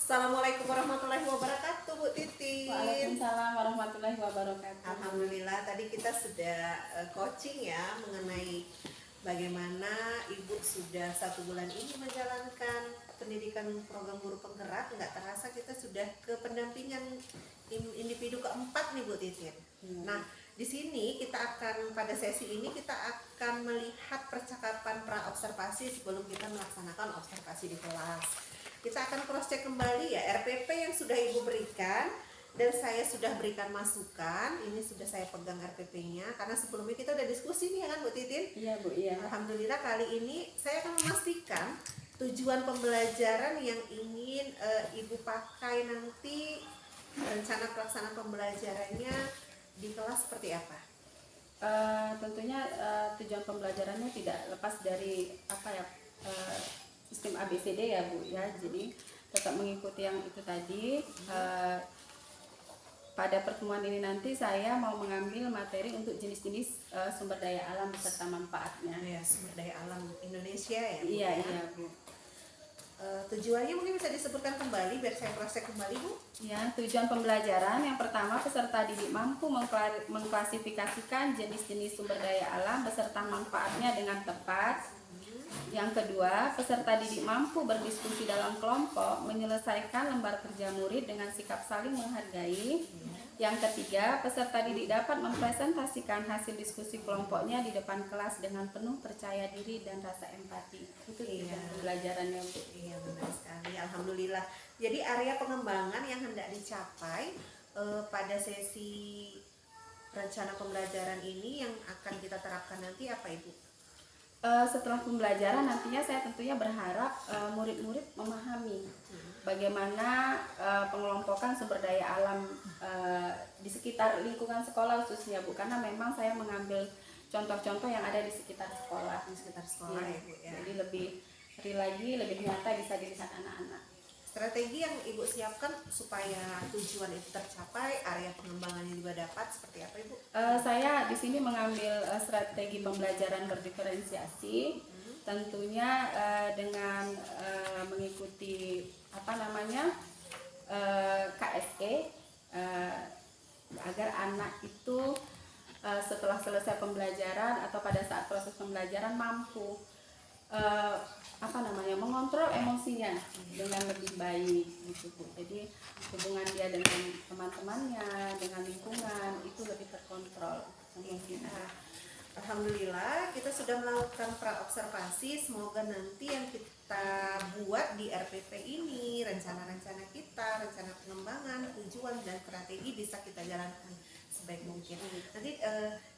Assalamualaikum warahmatullahi wabarakatuh, Bu Titin. Waalaikumsalam warahmatullahi wabarakatuh. Alhamdulillah, tadi kita sudah coaching ya mengenai bagaimana Ibu sudah 1 bulan ini menjalankan pendidikan program guru penggerak. Nggak terasa kita sudah ke pendampingan individu keempat nih, Bu Titin. Nah, di sini kita akan, pada sesi ini kita akan melihat percakapan pra-observasi sebelum kita melaksanakan observasi di kelas. Kita akan cross check kembali ya RPP yang sudah Ibu berikan, dan saya sudah berikan masukan. Ini sudah saya pegang RPP-nya karena sebelumnya kita udah diskusi nih ya kan, Bu Titin? Iya, Bu, iya. Alhamdulillah kali ini saya akan memastikan tujuan pembelajaran yang ingin Ibu pakai nanti, rencana pelaksanaan pembelajarannya di kelas seperti apa? Tentunya tujuan pembelajarannya tidak lepas dari sistem ABCD ya, Bu ya. Jadi tetap mengikuti yang itu tadi. Pada pertemuan ini nanti saya mau mengambil materi untuk jenis-jenis sumber daya alam beserta manfaatnya. Ya, sumber daya alam Indonesia ya, Bu. Iya, iya, Bu. Tujuannya mungkin bisa disebutkan kembali biar saya cross check kembali, Bu. Ya, tujuan pembelajaran yang pertama, peserta didik mampu mengklasifikasikan jenis-jenis sumber daya alam beserta manfaatnya dengan tepat. Yang kedua, peserta didik mampu berdiskusi dalam kelompok, menyelesaikan lembar kerja murid dengan sikap saling menghargai. Yang ketiga, peserta didik dapat mempresentasikan hasil diskusi kelompoknya di depan kelas dengan penuh percaya diri dan rasa empati. Itu tujuan pembelajarannya, Bu. Iya, benar sekali. Alhamdulillah. Jadi area pengembangan yang hendak dicapai pada sesi rencana pembelajaran ini yang akan kita terapkan nanti apa, Ibu? Setelah pembelajaran nantinya saya tentunya berharap murid-murid memahami bagaimana pengelompokan sumber daya alam di sekitar lingkungan sekolah khususnya, Bu, karena memang saya mengambil contoh-contoh yang ada di sekitar sekolah. Ya, Bu, ya. Jadi lebih real lagi, lebih nyata bisa dilihat anak-anak. Strategi yang Ibu siapkan supaya tujuan itu tercapai, area pengembangannya juga dapat, seperti apa, Ibu? Saya di sini mengambil strategi pembelajaran berdiferensiasi, tentunya dengan mengikuti KSE, agar anak itu setelah selesai pembelajaran atau pada saat proses pembelajaran mampu mengontrol emosinya dengan lebih baik gitu, Bu. Jadi hubungan dia dengan teman-temannya, dengan lingkungan itu lebih terkontrol emosinya. Alhamdulillah kita sudah melakukan pra-observasi. Semoga nanti yang kita buat di RPP ini, rencana-rencana kita, rencana pengembangan, tujuan dan strategi bisa kita jalankan sebaik mungkin. Nanti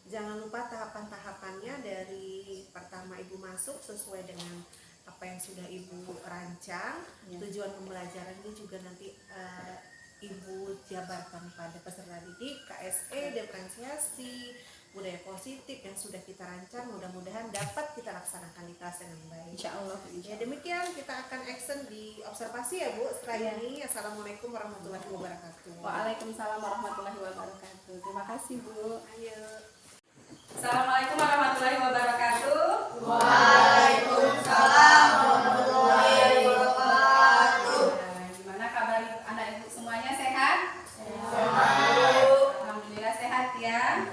jangan lupa tahapan-tahapannya dari pertama Ibu masuk sesuai dengan apa yang sudah Ibu rancang. Tujuan pembelajaran ini juga nanti Ibu jabarkan pada peserta didik, KSE, diferensiasi, budaya positif yang sudah kita rancang, mudah-mudahan dapat kita laksanakan di kelas dengan baik. Insya Allah. Ya, demikian kita akan action di observasi ya, Bu. Setelah ini, Assalamualaikum warahmatullahi wabarakatuh. Waalaikumsalam warahmatullahi wabarakatuh. Terima kasih, Bu. Ayo. Assalamualaikum warahmatullahi wabarakatuh. Waalaikumsalam warahmatullahi wabarakatuh. Gimana kabar anak ibu semuanya, sehat? Sehat. Alhamdulillah sehat ya.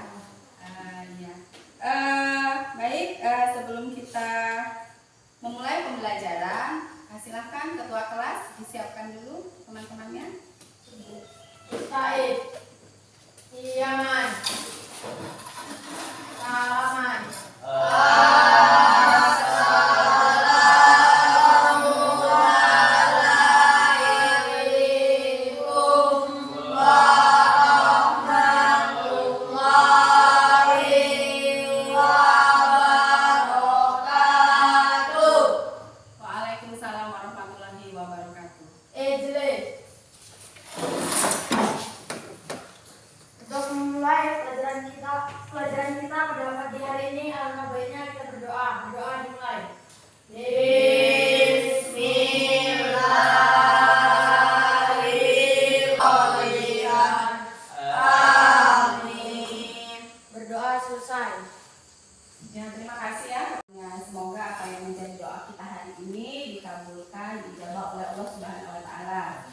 Baik, sebelum kita memulai pembelajaran, silakan ketua kelas disiapkan dulu teman-temannya. Said, Yaman, Salaman. Waalaikumsalam warahmatullahi wabarakatuh. Ejle. Untuk memulai pelajaran kita pada pagi hari ini, alangkah baiknya kita berdoa. Berdoa dimulai. Bismillahirrahmanirrahim. Amin. Berdoa selesai. Ya, terima kasih ya. Semoga apa yang menjadi doa kita hari ini dikabulkan, dijawab oleh Allah Subhanahu wa taala.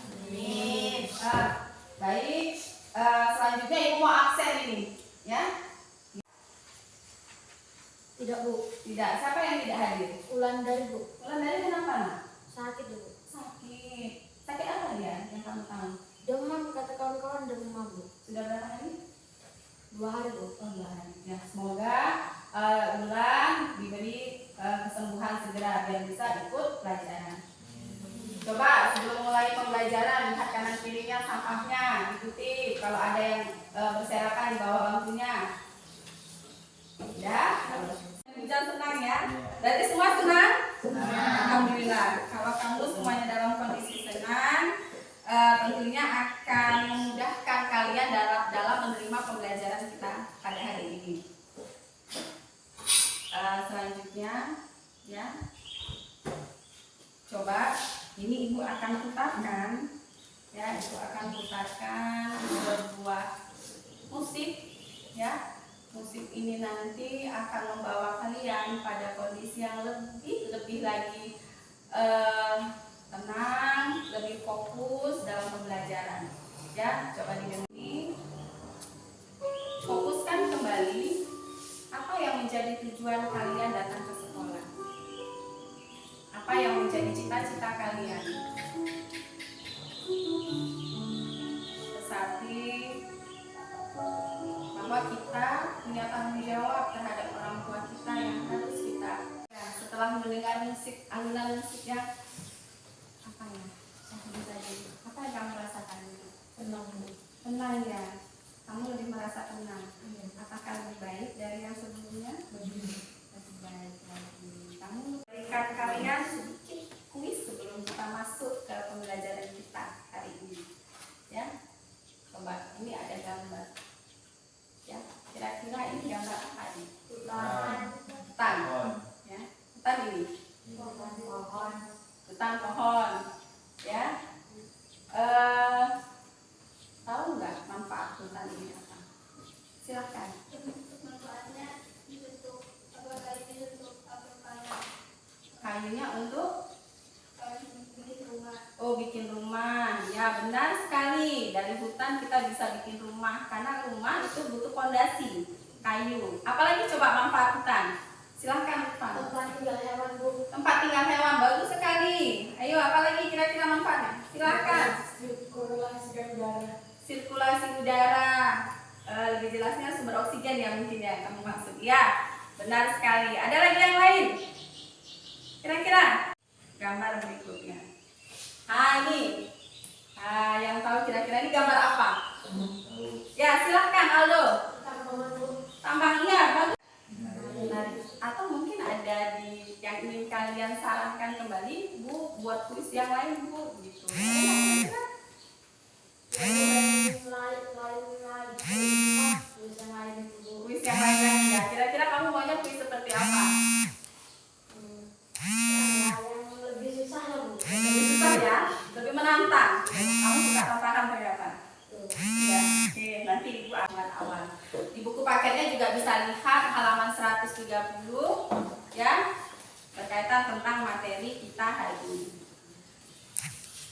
pembelajaran, lihat kanan kirinya sampahnya, ikuti. Kalau ada yang berserakan di bawah bangkunya. Ya, hujan senang ya. Berarti semua senang? Alhamdulillah. Kalau kamu semuanya dalam kondisi senang, tentunya akan memudahkan kalian dalam menerima pembelajaran kita pada hari ini. Selanjutnya, ya, coba ini ibu akan putarkan, ya, ibu akan putarkan sebuah musik, ya. Musik ini nanti akan membawa kalian pada kondisi yang lebih lagi tenang, lebih fokus dalam pembelajaran. Ya, coba didengar. Fokuskan kembali apa yang menjadi tujuan kalian datang ke sekolah. Apa yang menjadi cita-cita kalian? Tetapi bahwa kita punya tanggung jawab terhadap orang tua kita yang harus kita. Ya, setelah mendengar musik, alunan musik yang apa ya? Apa yang kamu rasakan? Tenang ya. Kamu lebih merasa tenang. Apakah lebih baik dari yang sebelumnya? Lebih baik lagi. Kamu berikan kalian sedikit kuis sebelum kita masuk ke pembelajaran kita hari ini. Ya, coba ini ada gambar. Ya, kira-kira ini gambar apa ini? Hutan. Ya, hutan ini. Hutan pohon. Ya. Tahu nggak manfaat hutan ini apa? Silakan. Manfaatnya untuk apa kali untuk apa Kayunya untuk bikin rumah. oh bikin rumah. Ya benar sekali. Dari hutan kita bisa bikin rumah karena rumah itu butuh fondasi kayu. Apalagi coba manfaat hutan. Silakan Irfan. Tempat tinggal hewan, Bu. Tempat tinggal hewan bagus sekali. Ayo apalagi kira-kira manfaatnya? Silakan. Sirkulasi udara. Sirkulasi udara. Lebih jelasnya sumber oksigen ya mungkin ya kamu maksud. Ya benar sekali. Ada lagi yang lain? Kira-kira gambar berikutnya. Ini. Yang tahu kira-kira ini gambar apa? Ya silahkan Aldo. Tambahnya bagus. Menarik. Atau mungkin ada yang ingin kalian sarankan kembali, Bu, buat kuis yang lain, Bu, gitu. Kuis yang lain ya. Kira-kira kamu maunya kuis seperti apa? Lebih susah lah, Bu. Lebih susah ya, lebih menantang. Kamu suka tantangan ternyata. Ya, oke, nanti Ibu awal-awal. Di buku paketnya juga bisa lihat halaman 130 ya, berkaitan tentang materi kita hari ini.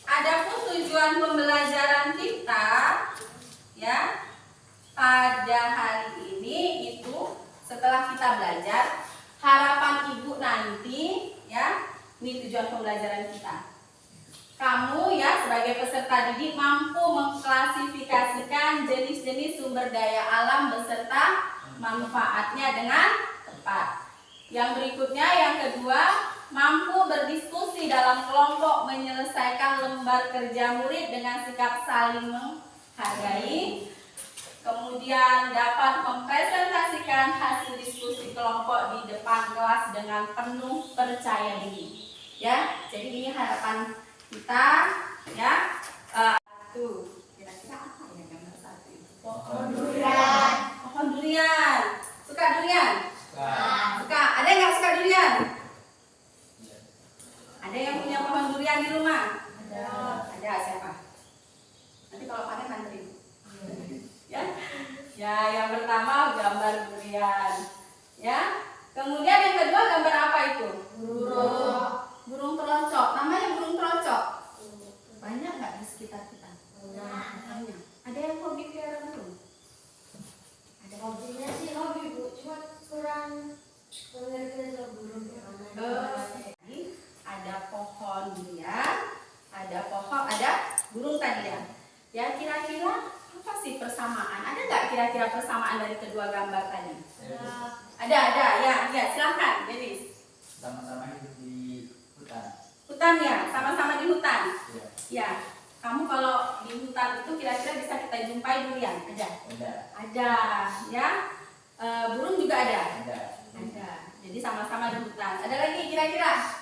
Adapun tujuan pembelajaran kita ya pada hari ini itu setelah kita belajar, harapan Ibu nanti ya, ini tujuan pembelajaran kita. Kamu ya sebagai peserta didik mampu mengklasifikasikan jenis-jenis sumber daya alam beserta manfaatnya dengan tepat. Yang berikutnya, yang kedua, mampu berdiskusi dalam kelompok menyelesaikan lembar kerja murid dengan sikap saling menghargai. Kemudian dapat mempresentasikan hasil diskusi kelompok di depan kelas dengan penuh percaya diri. Ya, jadi ini harapan kita ya. Tuh, kira-kira apa ya gambar satu ini? Pohon durian. Pohon durian. Suka durian? Suka. Ada yang nggak suka durian? Ada yang punya pohon durian di rumah? Ada. Siapa? Nanti kalau panen nanti. Ya. Ya, yang pertama gambar durian. Ya. Kemudian yang kedua gambar apa itu? Burung teroncok. Namanya burung teroncok. Banyak nggak di sekitar kita? Banyak. Ada yang hobi pelihara burung? Ada. Hobinya sih hobi, Bu. Cuma kurang pengertian soal burung gimana. Ada pohon durian, ada burung tadi ya. Ya kira-kira apa sih persamaan? Ada nggak kira-kira persamaan dari kedua gambar tadi? Ada ya silahkan Denis. Sama-sama hidup di hutan. Hutan ya, sama-sama di hutan. Ya. Ya, Kamu kalau di hutan itu kira-kira bisa kita jumpai durian? Ada, ya. Burung juga ada. Ada. Jadi sama-sama di hutan. Ada lagi kira-kira?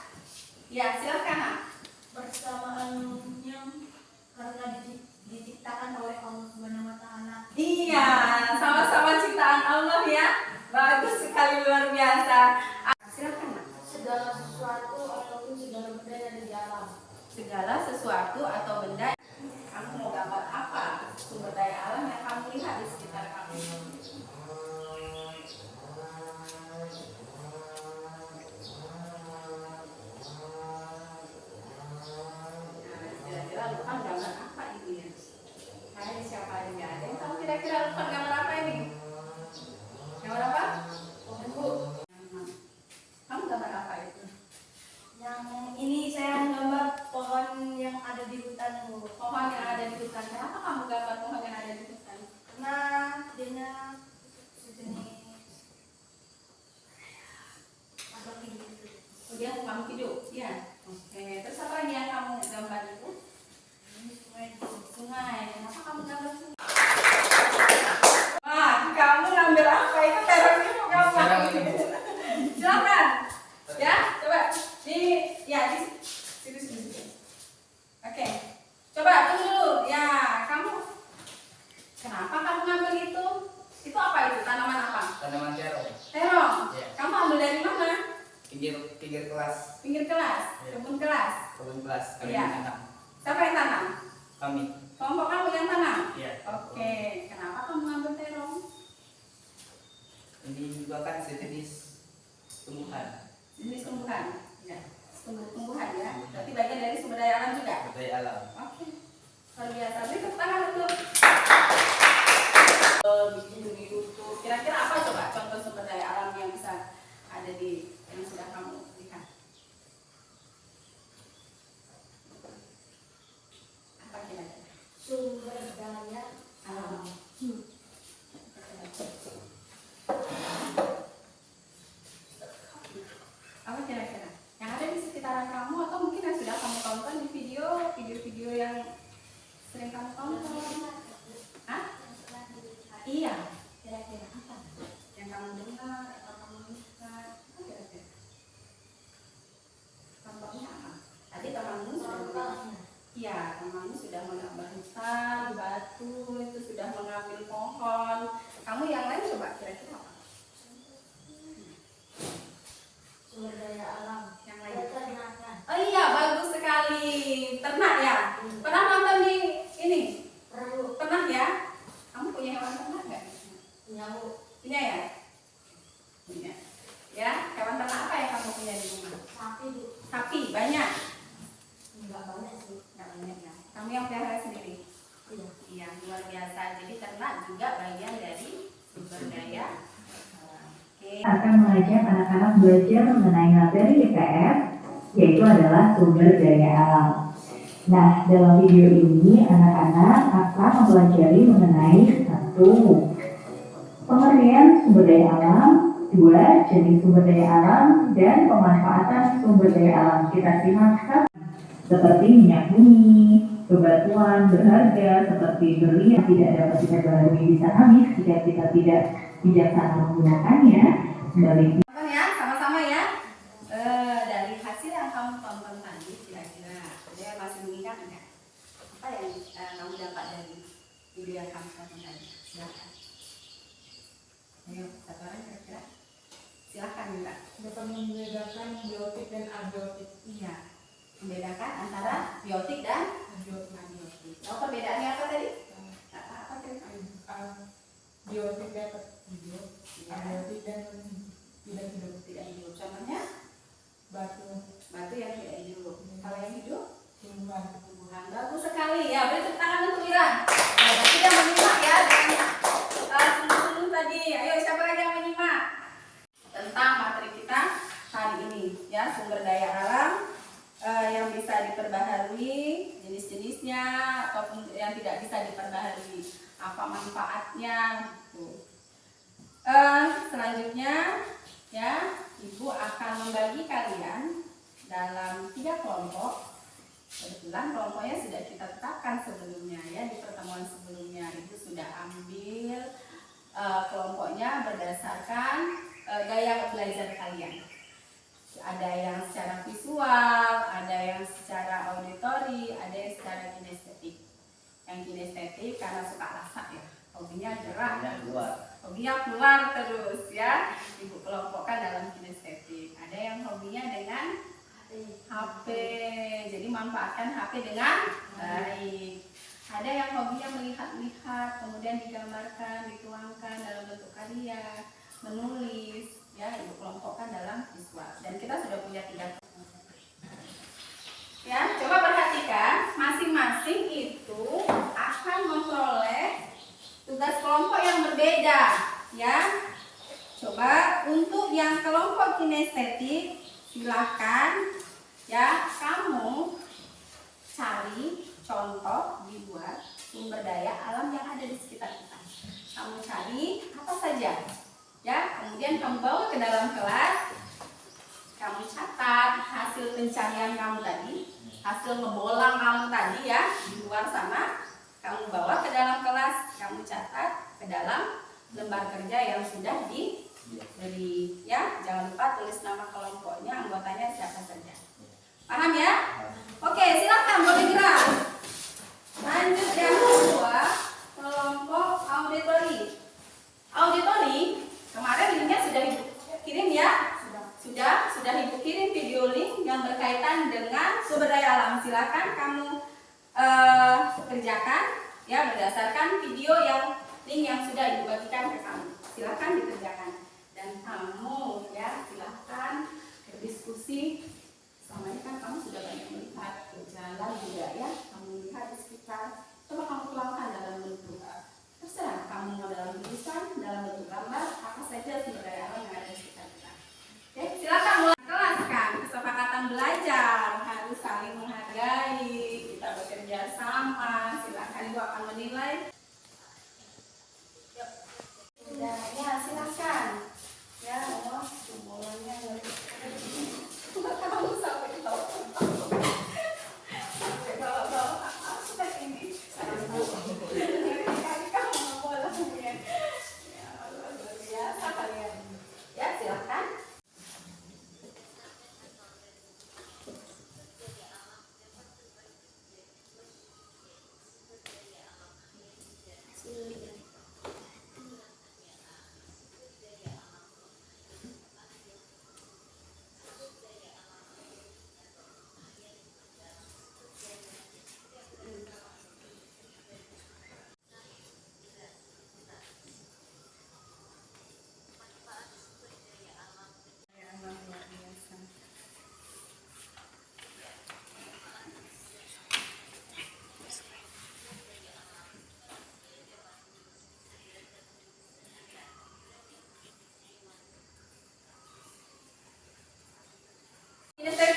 Ya, silakan. Nak. Persamaannya karena diciptakan oleh Allah Subhanahu wa taala. Iya, sama-sama ciptaan Allah ya. Bagus sekali, luar biasa. Silakan. Nak. Segala sesuatu ataupun segala benda yang ada di alam. Segala sesuatu atau benda. Kamu mau gambar apa? Sumber daya alam yang kamu lihat di sekitar kamu. Kira-kira Lukman gambar apa ini ya? Hai, siapa yang nggak ada? Kamu kira-kira Lukman gambar apa ini? Gambar apa? Ibu. Kamu gambar apa itu? Yang ini saya gambar pohon yang ada di hutan, Bu. Pohon yang ada di hutan. Kenapa kamu gambar pohon yang ada di hutan? Karena dia sejenis apa gitu. Oh, dia kamu hidup, ya. Oke. Terus apa lagi yang kamu gambar itu? Ini sungai. Sungai. Kenapa kamu gambar sungai? Wah, kamu ngambil apa itu? Terus itu kamu. Silakan. Ya, coba. Ini, ya, di sini. Oke. Coba tunggu dulu. Ya, kamu. Kenapa kamu ngambil itu? Itu apa itu? Tanaman apa? Tanaman terong. Terong. Iya. Kamu ambil dari mana? Pinggir kelas, Pinggir kelas, Iya. kebun kelas. kebun kelas, kami Iya. tanam. Siapa yang tanam? Kami. Kelompok kamu yang tanam? Iya. Oke, kenapa kamu ngambil terong? Ini juga kan sejenis tumbuhan, Jenis tumbuhan. Ya, tumbuhan ya. Berarti bagian dari sumber daya alam juga. sumber daya alam. Oke, luar biasa. Beri tepuk tangan untuk bikin YouTube. Kira-kira apa coba contoh sumber daya alam yang bisa ada di yang sudah kamu lihat? Apa kira-kira? Sumber daya Alam. Apa kira-kira? Yang ada di sekitaran kamu atau mungkin yang sudah kamu tonton di video-video yang sering kamu tonton? Hah? Iya. Kira-kira apa? Yang kamu dengar atau kamu lihat? Apa kira-kira? Contohnya apa? Tadi temanmu sudah mengambil. Iya, temanmu sudah mengambil hutan, batu, itu sudah mengambil pohon. Kamu yang lain coba kira-kira apa? sumber daya alam. Yang lain? Peternakan. Oh iya, bagus sekali. Ternak ya? Pernah nonton di ini? Perlu Pernah ya? Kamu punya hewan ternak nggak? nyamuk. Punya ya? Punya. Ya, hewan ternak apa yang kamu punya di rumah? Sapi, Bu. Sapi, banyak? Enggak banyak sih. Nggak banyak ya? Kamu yang pelihara sendiri? Iya. Iya, luar biasa. Jadi ternak juga bagian dari sumber daya alam. Oke. Akan mengajak anak-anak belajar mengenai materi IPS, yaitu adalah sumber daya alam. Nah, dalam video ini anak-anak akan mempelajari mengenai satu, pengertian sumber daya alam, dua, jenis sumber daya alam, dan pemanfaatan sumber daya alam. Kita simak satu, seperti minyak bumi, bebatuan berharga seperti berlian tidak dapat kita baharui bisa habis jika kita tidak bijaksana menggunakannya. Sebaliknya, Tonton ya, sama-sama ya. Dari hasil yang kamu tonton tadi, kira-kira dia masih mengingat enggak? Apa yang kamu dapat dari video yang kamu tonton tadi? Silakan. Ayo, satu orang kira-kira. Silakan Mbak. Dapat membedakan biotik dan abiotik. Iya. Membedakan antara biotik dan abiotik. Oh, perbedaannya apa tadi? Apa kira-kira? Biotik dapat hidup, Ya, abiotik dan tidak hidup. tidak hidup. Contohnya Batu, batu yang tidak hidup. Kalau yang hidup tumbuhan. tumbuhan. Bagus sekali ya. Beri tepuk tangan untuk Ira. Nah, berarti dia menyimak ya dengan sungguh-sungguh tadi. Ayo, siapa lagi yang menyimak tentang materi kita hari ini ya, sumber daya alam yang bisa diperbaharui, jenis-jenisnya ataupun yang tidak bisa diperbaharui, apa manfaatnya gitu. Selanjutnya ya, Ibu akan membagi kalian dalam 3 kelompok Kebetulan kelompoknya sudah kita tetapkan sebelumnya ya, di pertemuan sebelumnya Ibu sudah ambil kelompoknya berdasarkan gaya belajar kalian. Ada yang secara visual, ada yang secara auditori, ada yang secara kinestetik. Yang kinestetik karena suka rasa ya, hobinya gerak, hobinya keluar terus ya, Ibu kelompokkan dalam kinestetik. Ada yang hobinya dengan HP, jadi manfaatkan HP dengan baik. Ada yang hobinya melihat-lihat, kemudian digambarkan, dituangkan dalam bentuk karya, menulis, ya Ibu kelompokkan dalam visual. Dan kita sudah punya 3. Ya, coba perhatikan, masing-masing itu akan memperoleh tugas kelompok yang berbeda, ya. Coba untuk yang kelompok kinestetik, silakan ya kamu cari contoh, dibuat sumber daya alam yang ada di sekitar kita. Kamu cari apa saja, ya. Kemudian kamu bawa ke dalam kelas. Kamu catat hasil pencarian kamu tadi, hasil ngebolang kamu tadi ya di luar sana. Kamu bawa ke dalam kelas, kamu catat ke dalam lembar kerja yang sudah diberi. Ya, jangan lupa tulis nama kelompoknya, anggotanya siapa saja. Paham ya? Oke, silakan boleh gerak. Lanjut yang kedua, kelompok auditori. Auditori, kemarin linknya sudah Ibu kirim ya? Sudah Ibu kirim video link yang berkaitan dengan sumber daya alam. Silakan kamu kerjakan ya berdasarkan video link yang sudah Ibu bagikan ke kamu. Silakan dikerjakan. Dan kamu ya silakan berdiskusi. Selama ini kan kamu sudah banyak melihat jalan juga ya, kamu lihat di sekitar. Coba kamu tuangkan dalam bentuk terserah kamu mau dalam tulisan, dalam bentuk gambar, apa saja sumber daya alam yang ada di sekitar kita. Oke, silakan mulai kelas kan. Kesepakatan belajar harus saling menghargai, kita bekerja sama. Silakan Ibu akan menilai. Ya, silakan. Ya, jumlahnya kamu sampai bawah. Sampai bawah apa sudah ini? Kamu boleh ya. Ya, luar biasa kalian. Ya, silakan.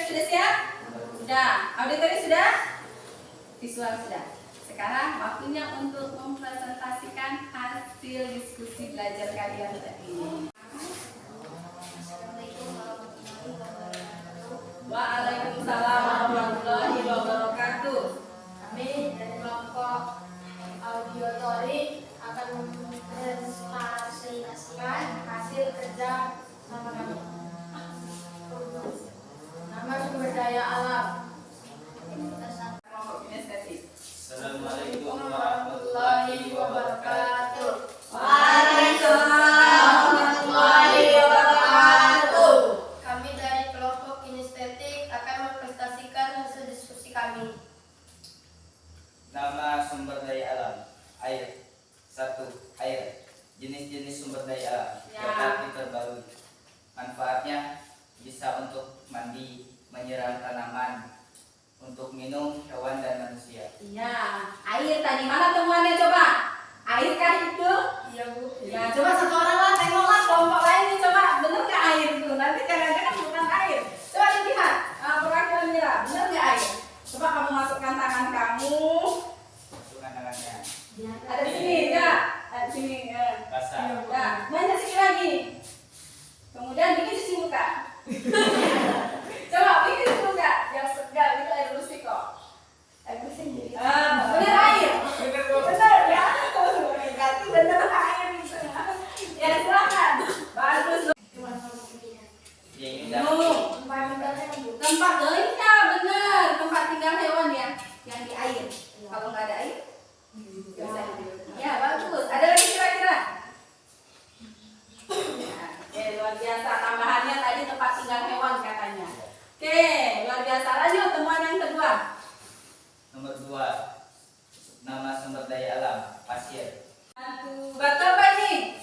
Sudah siap? Sudah. Auditori sudah? Visual sudah. Sekarang waktunya untuk mempresentasikan hasil diskusi belajar kalian tadi. Waalaikumsalam warahmatullahi wabarakatuh. Kami dari kelompok auditori akan mempresentasikan hasil kerja sama kami. Nama sumber daya alam. Kelompok kinestetik. Assalamualaikum warahmatullahi wabarakatuh. Waalaikumsalam warahmatullahi wabarakatuh. Kami dari kelompok kinestetik akan mempresentasikan hasil diskusi kami. Nama sumber daya alam. Air. 1. Air. Jenis-jenis sumber daya alam Ya. dapat diperbarui. Manfaatnya bisa untuk mandi, menyiram tanaman, untuk minum hewan dan manusia. Iya, air tadi mana temuannya coba? Air kah itu? Iya Bu. Ya, coba satu orang lah, tengoklah kelompok lain nih, coba bener nggak air itu? Nanti jangan-jangan bukan air. Coba dilihat, perwakilan Mira, bener nggak air? Coba kamu masukkan tangan kamu. Masukkan tangannya. Ada di sini, ya? Ada di sini, ya. Basah. Ya, banyak sini lagi. Kemudian bikin cuci muka. Coba bikin cuci muka, yang segar itu air bersih kok. Nomor 2, nama sumber daya alam, pasir. Batu apa ini?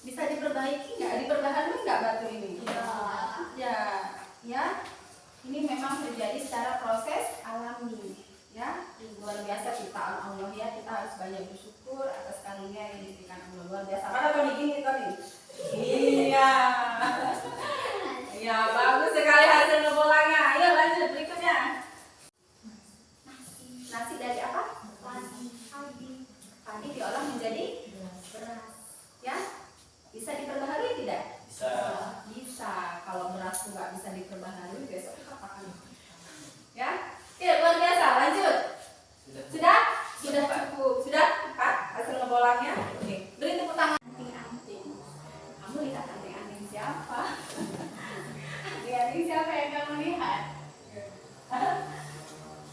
Bisa diperbaiki nggak? Diperbaharui nggak batu ini? Ya. Ini memang terjadi secara proses alami. Ya, luar biasa ciptaan Allah ya. Kita harus banyak bersyukur atas karunia yang diberikan Allah. Luar biasa. Mana tadi gini tadi? Iya. Ya, bagus sekali hasil ngebolannya. Ayo lanjut berikutnya. Nasi dari apa? Padi diolah menjadi beras. Ya, bisa diperbaharui tidak? Bisa. Kalau beras tuh nggak bisa diperbaharui, besok kita pakai. Ya, oke, luar biasa. Lanjut. Sudah cukup. Sudah 4 hasil ngebolangnya. Oke, beri tepuk tangan. Anting-anting. Kamu lihat anting-anting siapa? Anting-anting siapa yang kamu lihat?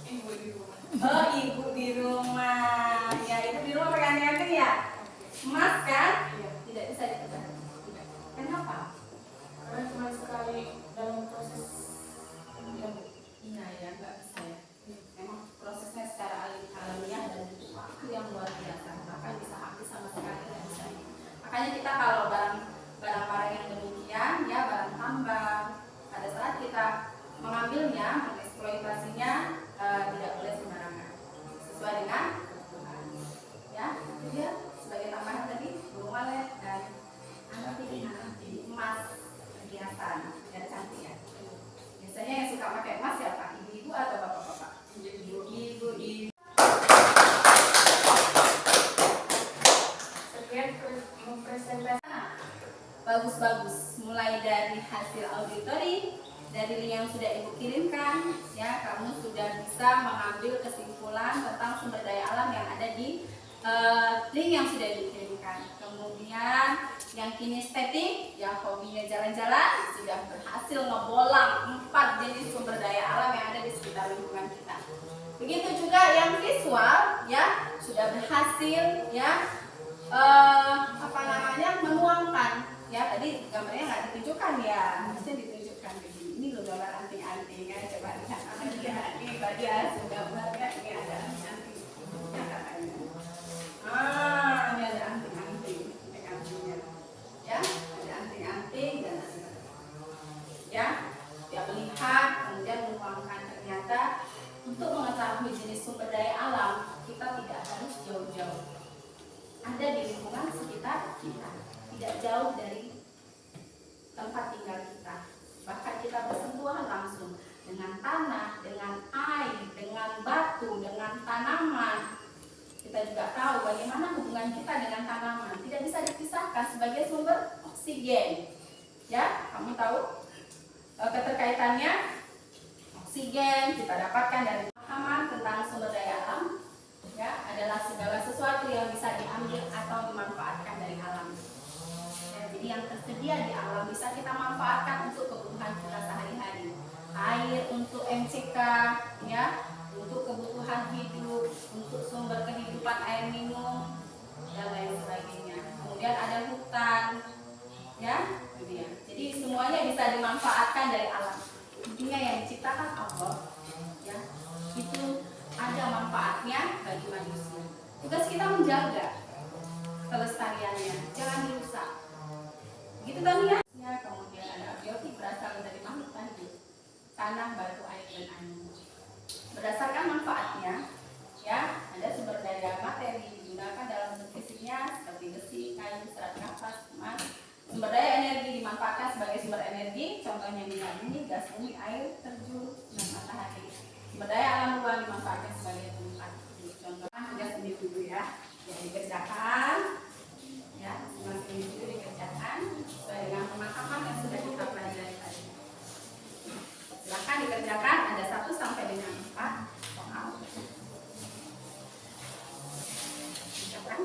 Ibu di rumah. Oh, ibu di rumah. Ya, ibu di rumah pakai anting-anting ya? Emas kan? Tidak bisa diperbaharui. Tidak. Kenapa? Karena cuma sekali dalam proses yang Iya ya, nggak bisa ya. Memang prosesnya secara alamiah dan butuh waktu yang luar biasa. Bahkan bisa habis sama sekali nggak bisa. Makanya kita kalau barang-barang yang demikian, ya barang tambang, pada saat kita mengambilnya, mengeksploitasinya, tidak boleh sembarangan. Sesuai dengan kebutuhan. Ya, itu dia sebagai tambahan tadi burung walet dan anting emas perhiasan biar cantik ya. Biasanya yang suka pakai emas siapa? Ibu-ibu atau bapak-bapak? Ibu-ibu. Sekian presentasi. Bagus-bagus. Mulai dari hasil auditori, dari link yang sudah ibu kirimkan, ya kamu sudah bisa mengambil kesimpulan tentang sumber daya alam yang ada di link yang sudah ibu kirimkan. Kemudian yang kinestetik, yang hobinya jalan-jalan, sudah berhasil ngebolang 4 jenis sumber daya alam yang ada di sekitar lingkungan kita. Begitu juga yang visual, ya sudah berhasil, ya menuangkan. Ya tadi gambarnya nggak ditunjukkan ya, harusnya ditunjukkan begini. Ini loh gambar anting-anting ya, coba lihat apa dia. Ini tadi hasil gambarnya, ini ada anting-anting. Ya katanya. Ini ada anting-anting. Ya, ada anting-anting dan ya, dia melihat kemudian menuangkan ternyata untuk mengetahui jenis sumber daya alam kita tidak harus jauh-jauh, ada di lingkungan sekitar kita, tidak jauh dari tempat tinggal kita, bahkan kita bersentuhan langsung dengan tanah, dengan air, dengan batu, dengan tanaman. Kita juga tahu bagaimana hubungan kita dengan tanaman, tidak bisa dipisahkan sebagai sumber oksigen. Ya, kamu tahu keterkaitannya? Oksigen kita dapatkan dari pemahaman tentang sumber daya alam. Ya, adalah segala sesuatu yang bisa diambil atau dimanfaatkan dari alam. Ya, jadi yang tersedia di alam bisa kita manfaatkan untuk kebutuhan kita sehari-hari. Air untuk MCK, ya, untuk kebutuhan hidup, untuk sumber kehidupan air minum dan lain sebagainya. Kemudian ada hutan, ya, itu dia. Jadi semuanya bisa dimanfaatkan dari alam. Intinya yang diciptakan Allah, ya, itu ada manfaatnya bagi manusia. Tugas kita menjaga kelestariannya, jangan dirusak. Gitu kan ya? Ya, kemudian ada abiotik berasal dari makhluk hidup, tanah, batu, air, dan angin. Berdasarkan manfaatnya, ya, ada sumber daya materi digunakan dalam bentuk fisiknya seperti besi, kayu, serat nafas, emas. Sumber daya energi dimanfaatkan sebagai sumber energi, contohnya minyak bumi, gas bumi, air terjun, dan matahari. Sumber daya alam ruang dimanfaatkan sebagai tempat. Contohnya tugas individu ya, yang dikerjakan, ya, masing-masing individu dikerjakan sesuai dengan pemahaman yang sudah kita pelajari tadi. Silakan dikerjakan, ada 1 sampai dengan 4 soal. Silakan.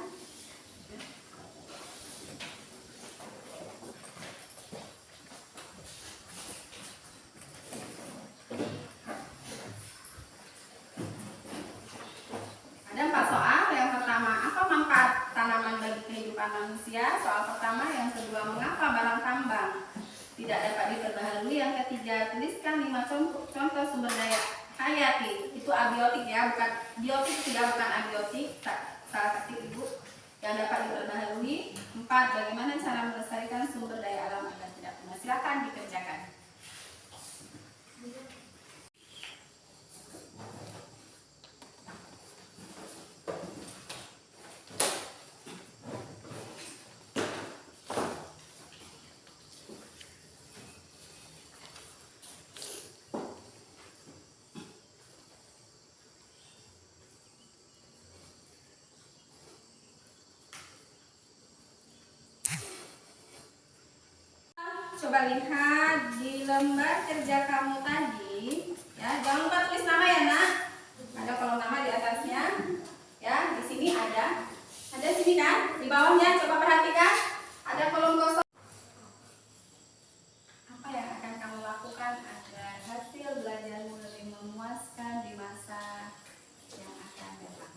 Ada 4 soal. Yang pertama, apa manfaat tanaman bagi kehidupan manusia? Soal pertama. Yang kedua, mengapa barang tambang tidak dapat diperbaharui? Yang ketiga, tuliskan 5 contoh sumber daya hayati itu abiotik ya, bukan biotik, tidak, bukan abiotik. Salah ketik Ibu yang dapat diperbaharui. 4. Bagaimana cara melestarikan sumber daya alam agar tidak punah? Silakan dikerjakan. Coba lihat di lembar kerja kamu tadi, ya, jangan lupa tulis nama ya nak. Ada kolom nama di atasnya, ya. Di sini ada sini kan, di bawahnya coba perhatikan ada kolom kosong. Apa yang akan kamu lakukan agar hasil belajarmu lebih memuaskan di masa yang akan datang?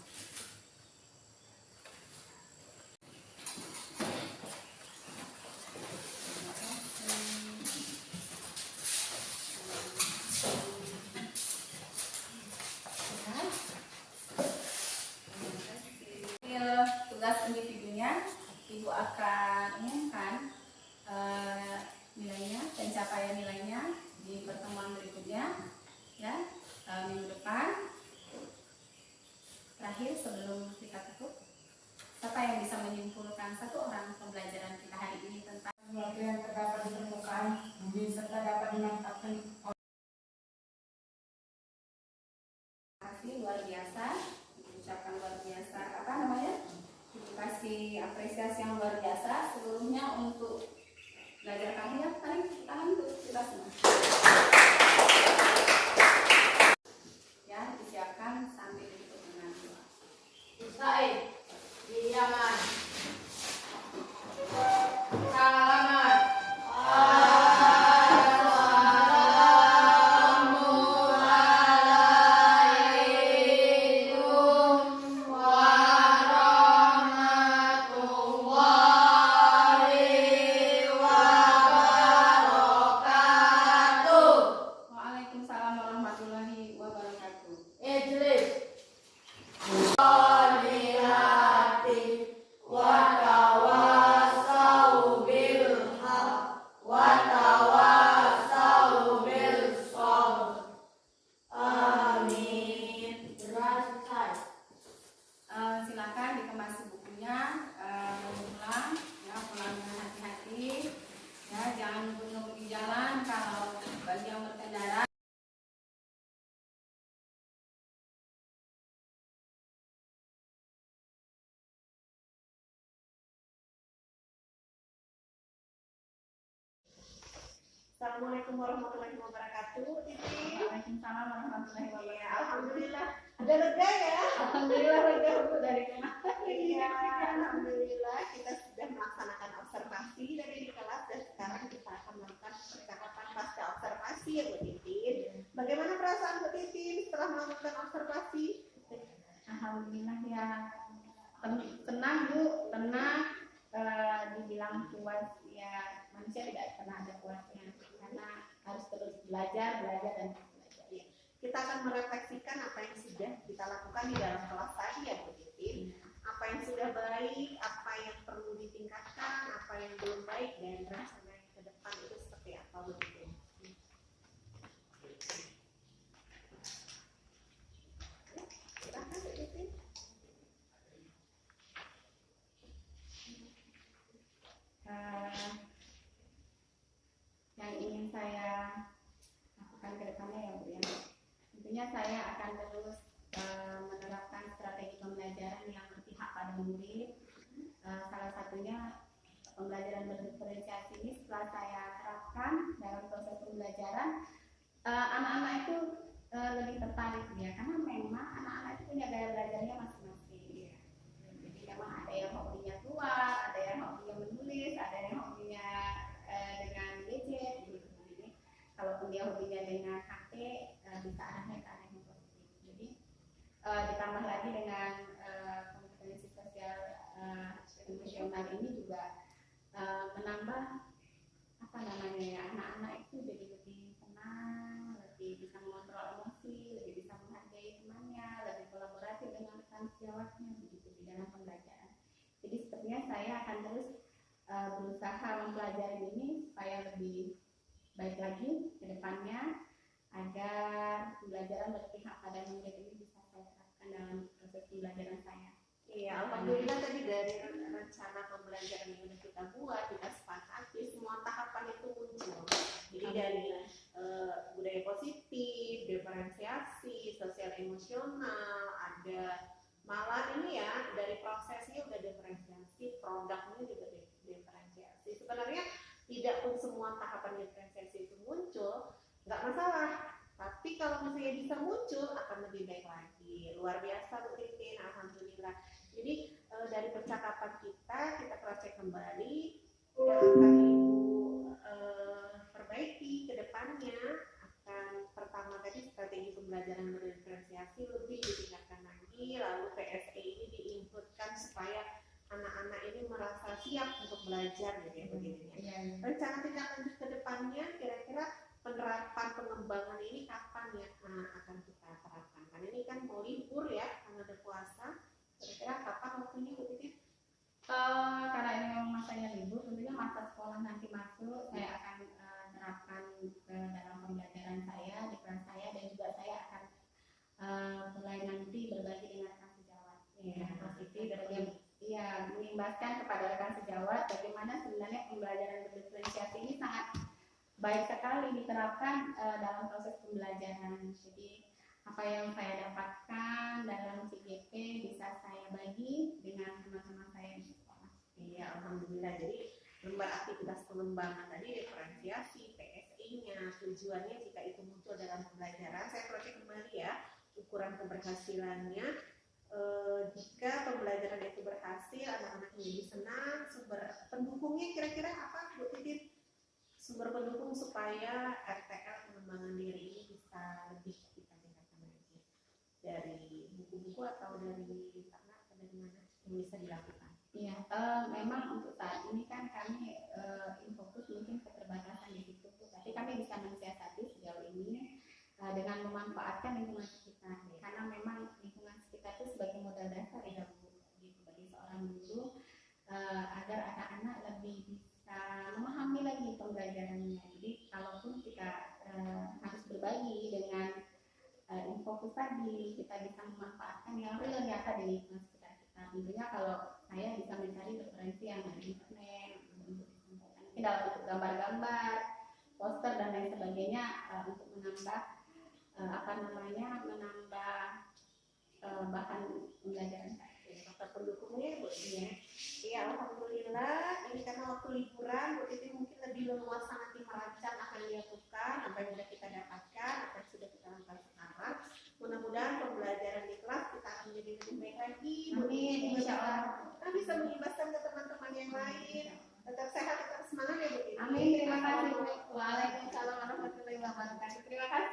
Tugas individunya, Ibu akan umumkan nilainya, pencapaian nilainya di pertemuan berikutnya, ya, minggu depan. Terakhir sebelum kita tutup, siapa yang bisa menyimpulkan satu orang pembelajaran kita hari ini tentang Sesuatu yang terdapat di permukaan bumi serta dapat dimanfaatkan kasih luar biasa, diucapkan luar biasa, apa namanya? Kasih apresiasi yang luar biasa seluruhnya untuk belajar kamu ya. Tangan untuk kita semua. Ya, disiapkan sambil ditutup dengan doa. Israel, Yaman, Salaman, Waalaikumsalam warahmatullahi wabarakatuh. Idris, Silakan dikemas bukunya, pulang, ya, pulang dengan hati-hati, ya, jangan ngebut di jalan. Kalau bagi yang berkendara, Assalamualaikum warahmatullahi wabarakatuh. Titi. Waalaikumsalam warahmatullahi Ya, wabarakatuh. alhamdulillah. Ada lega ya? Alhamdulillah lega Bu dari kemarin. Iya, alhamdulillah kita sudah melaksanakan observasi dari di kelas dan sekarang kita akan melakukan percakapan pasca observasi ya Bu Titin. Bagaimana perasaan Bu Titin setelah melakukan observasi? Alhamdulillah ya, tenang Bu, tenang. Dibilang puas ya, manusia tidak pernah ada puasnya karena harus terus belajar dan belajar. Ya, kita akan merefleksikan apa yang sudah kita lakukan di dalam kelas tadi ya Bu Titin. Apa yang sudah baik, apa yang perlu ditingkatkan, apa yang belum baik, dan rencana ke depan itu seperti apa Bu Titin. Silahkan Bu Titin. Yang ingin saya lakukan ke depannya ya Bu ya, tentunya saya akan terus menerapkan strategi pembelajaran yang berpihak pada murid. Salah satunya pembelajaran berdiferensiasi ini setelah saya terapkan dalam proses pembelajaran, anak-anak itu lebih tertarik ya, karena memang anak-anak itu punya gaya belajarnya masing-masing ya. Jadi memang ada yang hobinya keluar, ada yang hobinya menulis, ada yang hobinya dengan gadget gitu. Jadi kalaupun dia hobinya dengan HP, bisa arahnya ke arah yang positif. Jadi ditambah lagi dengan kompetensi sosial emosional ini juga menambah apa namanya ya, anak-anak itu jadi lebih tenang, lebih bisa mengontrol emosi, lebih bisa menghargai sejawatnya begitu di dalam pembelajaran. Jadi sepertinya saya akan terus berusaha mempelajari ini supaya lebih baik lagi ke depannya agar pembelajaran berpihak pada murid ini bisa saya terapkan dalam proses pembelajaran saya. Iya, alhamdulillah tadi dari rencana pembelajaran yang sudah kita buat, kita sepakati semua tahapan itu muncul. Jadi dari budaya positif, diferensiasi, sosial emosional, ada malah ini ya dari prosesnya udah diferensiasi, produknya juga diferensiasi. Sebenarnya tidak pun semua tahapan diferensiasi itu muncul, nggak masalah. Tapi kalau misalnya bisa muncul akan lebih baik lagi. Luar biasa Bu Titin, alhamdulillah. Jadi dari percakapan kita cross check kembali yang akan Ibu perbaiki ke depannya akan pertama tadi strategi pembelajaran berdiferensiasi lebih ditingkatkan lagi, lalu PSE ini diinputkan supaya anak-anak ini merasa siap untuk belajar gitu ya begini ya. Rencana tindak lanjut ke depannya kira-kira penerapan pengembangan ini kapan ya akan kita terapkan? Karena ini kan mau libur ya, karena ada puasa. Kira-kira kapan waktunya Bu Titin? Karena ini memang masanya libur, tentunya masa sekolah nanti masuk, saya akan terapkan ke dalam pembelajaran saya, di kelas saya, dan juga saya akan mulai nanti berbagi dengan rekan sejawat. Ya, positif Iya, mengimbaskan kepada rekan sejawat bagaimana sebenarnya pembelajaran berdiferensiasi ini sangat baik sekali diterapkan dalam proses pembelajaran. Jadi apa yang saya dapatkan dalam CGP bisa saya bagi dengan teman-teman saya di sekolah. Iya, alhamdulillah. Jadi lembar aktivitas pengembangan tadi diferensiasi, PSI-nya, tujuannya jika itu muncul dalam pembelajaran, saya proyek kembali ya ukuran keberhasilannya. Jika pembelajaran itu berhasil, anak-anak menjadi senang. Sumber pendukungnya kira-kira apa Bu Titin? Sumber pendukung supaya RTL pengembangan diri ini bisa lebih kita tingkatkan lagi dari buku-buku atau dari mana atau dari mana yang bisa dilakukan? Iya, memang untuk saat ini kan kami fokus mungkin keterbatasan di situ, tapi kami bisa mensiasati sejauh ini dengan memanfaatkan lingkungan sekitar, karena memang lingkungan sekitar itu sebagai modal dasar ya Bu, gitu, bagi seorang guru agar anak-anak lebih bisa memahami lagi pembelajarannya. Jadi kalaupun kita harus berbagi dengan infokus tadi, kita bisa memanfaatkan yang real nyata di lingkungan sekitar kita. Tentunya kalau saya bisa mencari referensi yang ada di internet, mungkin dalam bentuk gambar-gambar, poster dan lain sebagainya untuk menambah menambah bahan pembelajaran saya. Faktor pendukungnya Bu ya. Iya, alhamdulillah ini karena waktu liburan Bu Titin mungkin lebih leluasa nanti merancang akan dilakukan apa yang sudah kita dapatkan, apa yang sudah kita lakukan sekarang. Mudah-mudahan pembelajaran di kelas kita akan menjadi lebih baik lagi. Amin, insya Allah. Kita bisa mengimbaskan ke teman-teman yang lain. Tetap sehat, tetap semangat ya Bu Titin. Amin, terima kasih. Waalaikumsalam warahmatullahi wabarakatuh. Terima kasih.